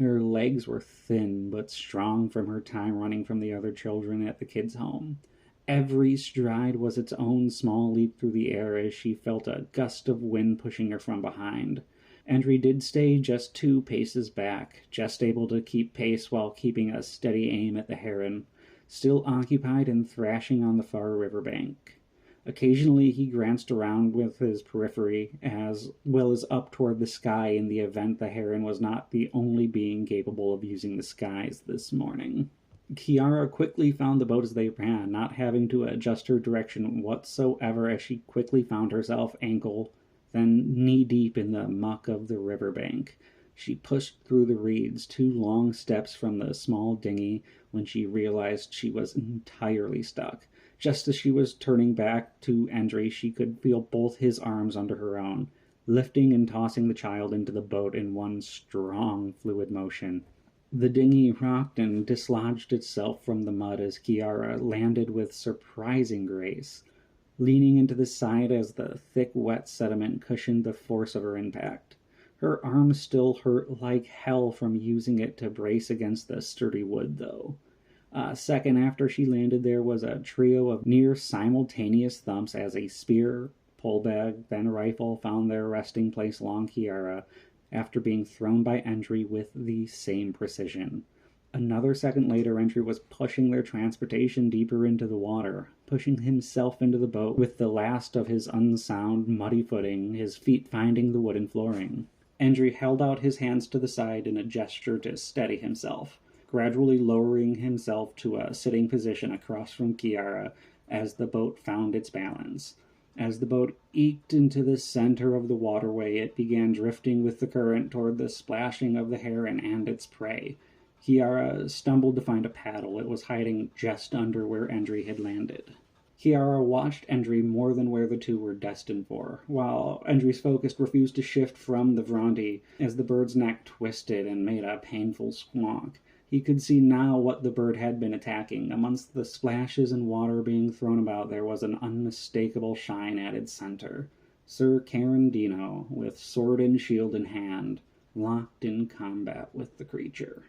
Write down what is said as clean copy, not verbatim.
Her legs were thin but strong from her time running from the other children at the kids' home. Every stride was its own small leap through the air as she felt a gust of wind pushing her from behind. Endry did stay just 2 paces back, just able to keep pace while keeping a steady aim at the heron, still occupied in thrashing on the far riverbank. Occasionally he glanced around with his periphery, as well as up toward the sky in the event the heron was not the only being capable of using the skies this morning. Kiara quickly found the boat as they ran, not having to adjust her direction whatsoever as she quickly found herself ankle, then knee-deep in the muck of the riverbank. She pushed through the reeds 2 long steps from the small dinghy when she realized she was entirely stuck. Just as she was turning back to Endry, she could feel both his arms under her own, lifting and tossing the child into the boat in one strong, fluid motion. The dinghy rocked and dislodged itself from the mud as Kiara landed with surprising grace, leaning into the side as the thick, wet sediment cushioned the force of her impact. Her arm still hurt like hell from using it to brace against the sturdy wood, though. A second after she landed, there was a trio of near-simultaneous thumps as a spear, pole bag, then a rifle found their resting place along Kiara after being thrown by Endry with the same precision. Another second later, Endry was pushing their transportation deeper into the water, pushing himself into the boat with the last of his unsound, muddy footing, his feet finding the wooden flooring. Endry held out his hands to the side in a gesture to steady himself, gradually lowering himself to a sitting position across from Kiara as the boat found its balance. As the boat eked into the center of the waterway, it began drifting with the current toward the splashing of the heron and its prey. Kiara stumbled to find a paddle. It was hiding just under where Endry had landed. Kiara watched Endry more than where the two were destined for, while Endry's focus refused to shift from the Vronti as the bird's neck twisted and made a painful squawk. He could see now what the bird had been attacking. Amongst the splashes and water being thrown about, there was an unmistakable shine at its center. Sir Carandino, with sword and shield in hand, locked in combat with the creature.